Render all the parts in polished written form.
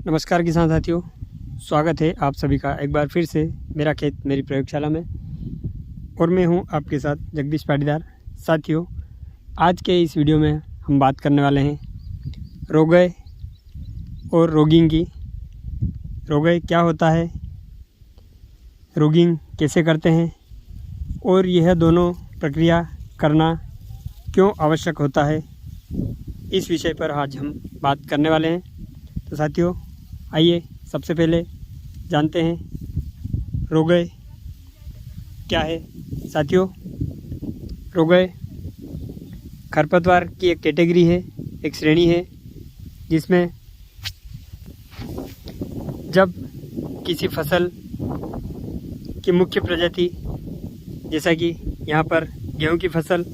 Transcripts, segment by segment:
नमस्कार किसान साथियों, स्वागत है आप सभी का एक बार फिर से मेरा खेत मेरी प्रयोगशाला में। और मैं हूं आपके साथ जगदीश पाटीदार। साथियों, आज के इस वीडियो में हम बात करने वाले हैं रोगय और रोगिंग की। रोगय क्या होता है, रोगिंग कैसे करते हैं और यह दोनों प्रक्रिया करना क्यों आवश्यक होता है, इस विषय पर आज हम बात करने वाले हैं। तो साथियों, आइए सबसे पहले जानते हैं रोगय क्या है। साथियों, रोगय खरपतवार की एक कैटेगरी है, एक श्रेणी है, जिसमें जब किसी फसल की मुख्य प्रजाति, जैसा कि यहाँ पर गेहूं की फसल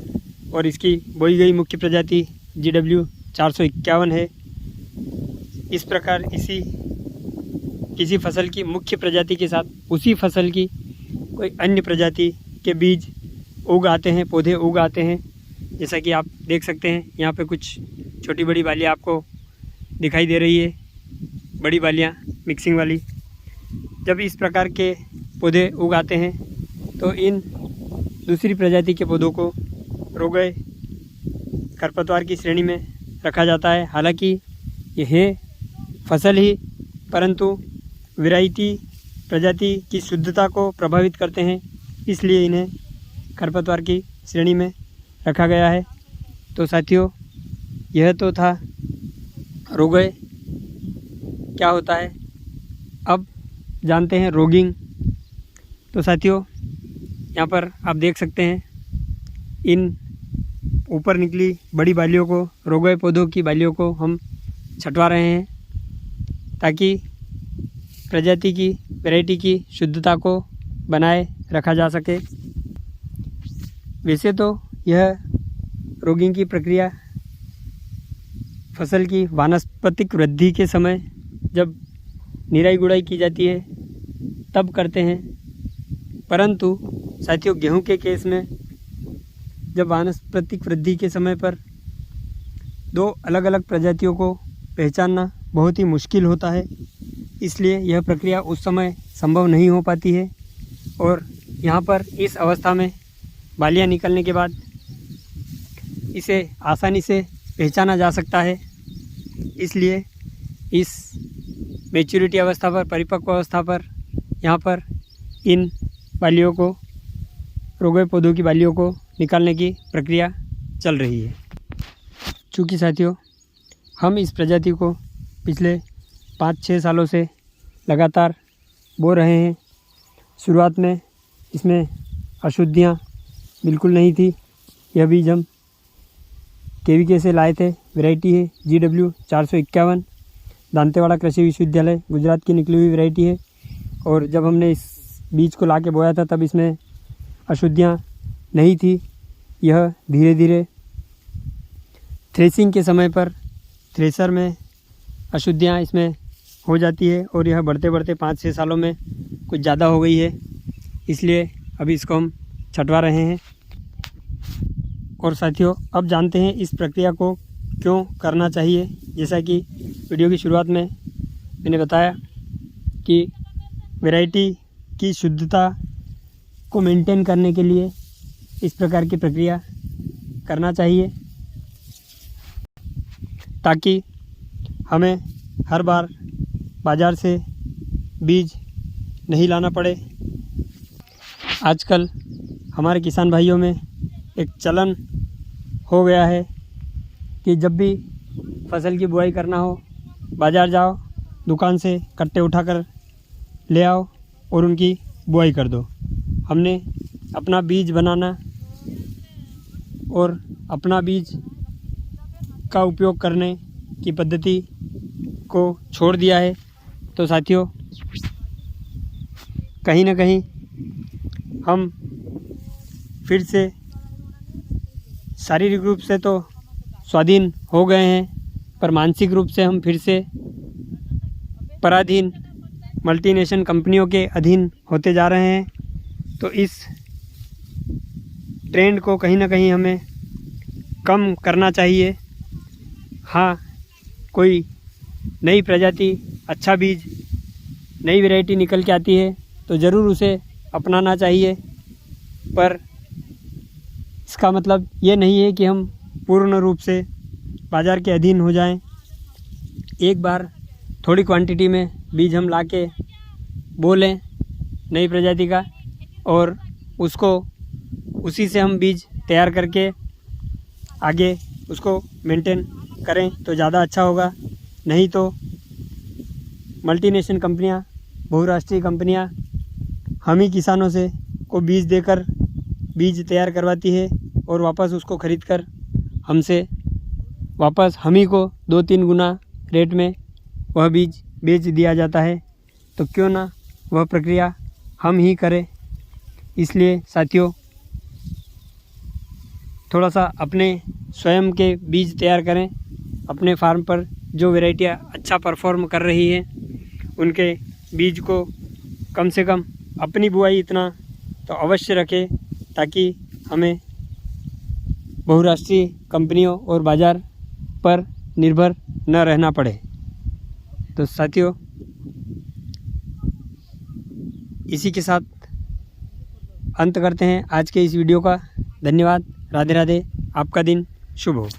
और इसकी बोई गई मुख्य प्रजाति GW 451 है, इस प्रकार किसी फसल की मुख्य प्रजाति के साथ उसी फसल की कोई अन्य प्रजाति के बीज उग आते हैं, पौधे उग आते हैं। जैसा कि आप देख सकते हैं, यहाँ पे कुछ छोटी बड़ी बालियाँ आपको दिखाई दे रही है, बड़ी बालियाँ मिक्सिंग वाली। जब इस प्रकार के पौधे उग आते हैं तो इन दूसरी प्रजाति के पौधों को रोगय खरपतवार की श्रेणी में रखा जाता है। हालांकि यह फसल ही, परंतु वैरायटी प्रजाति की शुद्धता को प्रभावित करते हैं, इसलिए इन्हें खरपतवार की श्रेणी में रखा गया है। तो साथियों, यह तो था रोगय क्या होता है। अब जानते हैं रोगिंग। तो साथियों, यहाँ पर आप देख सकते हैं, इन ऊपर निकली बड़ी बालियों को, रोगय पौधों की बालियों को हम छटवा रहे हैं ताकि प्रजाति की, वैरायटी की शुद्धता को बनाए रखा जा सके। वैसे तो यह रोगिंग की प्रक्रिया फसल की वानस्पतिक वृद्धि के समय जब निराई गुड़ाई की जाती है तब करते हैं, परंतु साथियों, गेहूं के केस में जब वानस्पतिक वृद्धि के समय पर दो अलग अलग प्रजातियों को पहचानना बहुत ही मुश्किल होता है, इसलिए यह प्रक्रिया उस समय संभव नहीं हो पाती है। और यहाँ पर इस अवस्था में बालियाँ निकलने के बाद इसे आसानी से पहचाना जा सकता है। इसलिए इस मैच्योरिटी अवस्था पर, परिपक्व अवस्था पर, यहाँ पर इन बालियों को, रोगय पौधों की बालियों को निकालने की प्रक्रिया चल रही है। चूँकि साथियों, हम इस प्रजाति को पिछले 5-6 सालों से लगातार बो रहे हैं। शुरुआत में इसमें अशुद्धियाँ बिल्कुल नहीं थी। यह बीज हम KVK से लाए थे। वैरायटी है GW 451, दांतेवाड़ा कृषि विश्वविद्यालय गुजरात की निकली हुई वैरायटी है। और जब हमने इस बीज को ला के बोया था तब इसमें अशुद्धियाँ नहीं थी। यह धीरे धीरे थ्रेसिंग के समय पर थ्रेसर में अशुद्धियाँ इसमें हो जाती है और यह बढ़ते बढ़ते 5-6 सालों में कुछ ज़्यादा हो गई है, इसलिए अभी इसको हम छटवा रहे हैं। और साथियों, अब जानते हैं इस प्रक्रिया को क्यों करना चाहिए। जैसा कि वीडियो की शुरुआत में मैंने बताया कि वैरायटी की शुद्धता को मेंटेन करने के लिए इस प्रकार की प्रक्रिया करना चाहिए, ताकि हमें हर बार बाज़ार से बीज नहीं लाना पड़े। आजकल हमारे किसान भाइयों में एक चलन हो गया है कि जब भी फसल की बुआई करना हो, बाज़ार जाओ, दुकान से कट्टे उठाकर ले आओ और उनकी बुआई कर दो। हमने अपना बीज बनाना और अपना बीज का उपयोग करने की पद्धति को छोड़ दिया है। तो साथियों, कहीं ना कहीं हम फिर से शारीरिक रूप से तो स्वाधीन हो गए हैं, पर मानसिक रूप से हम फिर से पराधीन मल्टीनेशनल कंपनियों के अधीन होते जा रहे हैं। तो इस ट्रेंड को कहीं ना कहीं हमें कम करना चाहिए। हाँ, कोई नई प्रजाति अच्छा बीज, नई वैरायटी निकल के आती है तो ज़रूर उसे अपनाना चाहिए। पर इसका मतलब ये नहीं है कि हम पूर्ण रूप से बाज़ार के अधीन हो जाएं। एक बार थोड़ी क्वांटिटी में बीज हम लाके बो लें नई प्रजाति का, और उसको उसी से हम बीज तैयार करके आगे उसको मेंटेन करें तो ज़्यादा अच्छा होगा। नहीं तो मल्टीनेशनल कंपनियां, बहुराष्ट्रीय कंपनियां हम ही किसानों से को बीज देकर बीज तैयार करवाती है और वापस उसको ख़रीद कर हमसे वापस हम ही को 2-3 गुना रेट में वह बीज बेच दिया जाता है। तो क्यों ना वह प्रक्रिया हम ही करें। इसलिए साथियों, थोड़ा सा अपने स्वयं के बीज तैयार करें। अपने फार्म पर जो वैरायटियाँ अच्छा परफॉर्म कर रही है उनके बीज को कम से कम अपनी बुआई इतना तो अवश्य रखें, ताकि हमें बहुराष्ट्रीय कंपनियों और बाज़ार पर निर्भर न रहना पड़े। तो साथियों, इसी के साथ अंत करते हैं आज के इस वीडियो का। धन्यवाद। राधे राधे। आपका दिन शुभ हो।